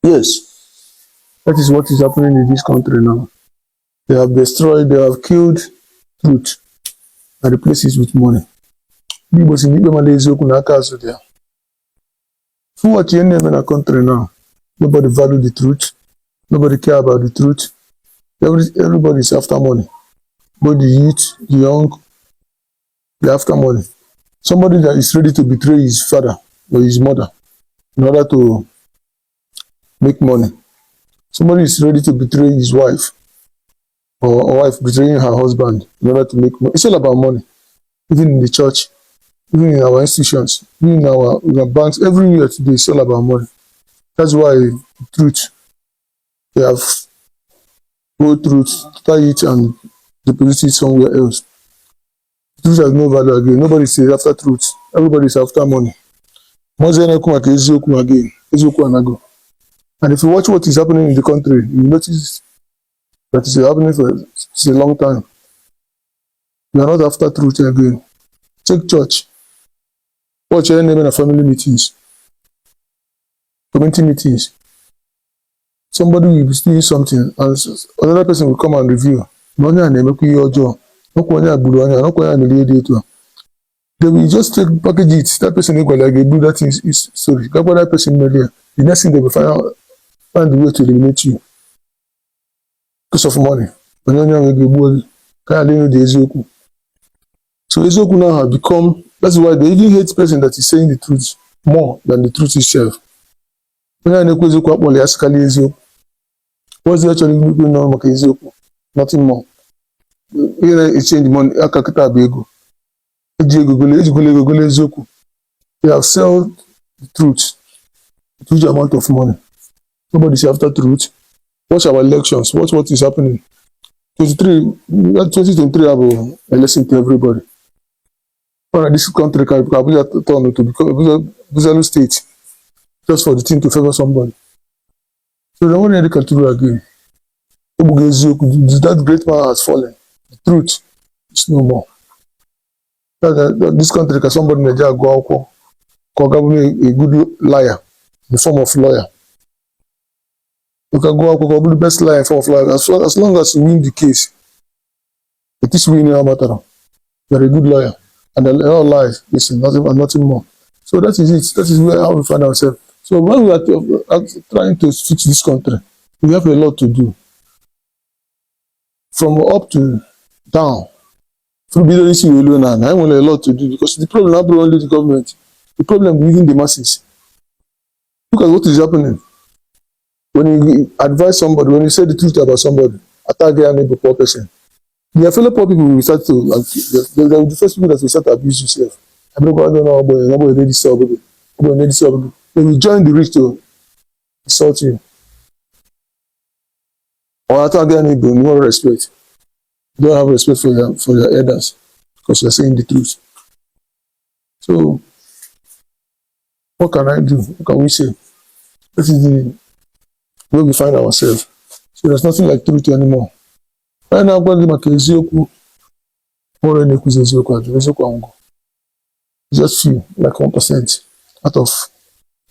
Yes, that is what is happening in this country now. They have destroyed, they have killed truth and replaced it with money. Igbo si n'ikpe mmadụ eziokwu n'aka azụ dị ya. For what you name in a country now, nobody value the truth. Nobody care about the truth. Everybody is after money. Both the youth, the young, they're after money. Somebody that is ready to betray his father or his mother in order to make money. Somebody is ready to betray his wife or wife betraying her husband in order to make money. It's all about money. Even in the church, even in our institutions, even in our banks, everywhere today, it's all about money. That's why the truth, they have no truth, tie it and deposit it somewhere else. Truth has no value again. Nobody is after truth. Everybody is after money. Again. And if you watch what is happening in the country, you notice that it's happening for a long time. We are not after truth again. Take church. Watch your name in family meetings, community meetings. Somebody will be doing something and another person will come and review. They will just take package it. That person will like do that thing is sorry. That person the next thing they will find a way to eliminate you because of money. So Ezoku now have become, that's why they even hate the person that is saying the truth more than the truth itself. What's actually going on with Ezoku? Nothing more. It's change money. They have sold the truth, a huge amount of money. Nobody is after truth. Watch our elections. Watch what is happening. 2023 have a lesson to everybody. This country can turn to become a state just for the thing to favor somebody. So the one can do again. That great man has fallen. The truth is no more. This country can somebody go out a good liar in the form of lawyer. You can go out and be the best liar in form of lawyer. As long as you win the case, it is winning a matter. You are a good lawyer. And all lies, listen, nothing more. So that is it. That is how we find ourselves. So when we are trying to fix this country, we have a lot to do. From up to down. From business, we will learn. I have a lot to do because the problem is not only the government. The problem within the masses. Look at what is happening. When you advise somebody, when you say the truth about somebody, attack their neighbor, poor person. The fellow poor people will start to, the first people that will start to abuse yourself. They will join the rich to insult you. Or attack their neighbor, no respect. You don't have respect for your elders because you're saying the truth. So, what can I do? What can we say? This is the where we find ourselves. So there's nothing like truth anymore. Right now, just few, like 1% out of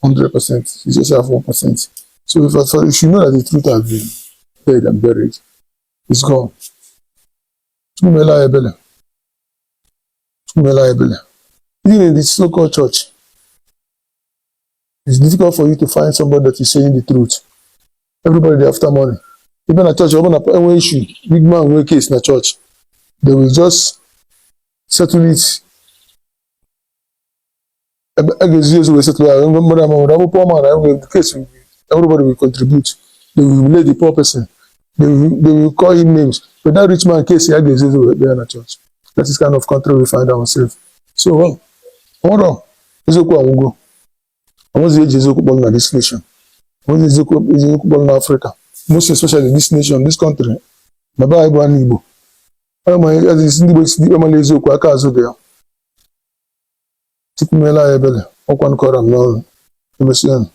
100%. You just have 1%. So if you know that the truth has been buried and buried, it's gone. Even in the so-called church, it's difficult for you to find somebody that is saying the truth. Everybody after money. Even at church, open an issue, big man will case in a church. They will just settle it. Everybody will contribute. They will relate the poor person. They will call him names. But that rich man case, there in a church. That is kind of country we find ourselves. So, hold on. I want to see football in this nation. I want to see football in Africa. Most especially this nation, this country. Baba Ibo and Igbo. I am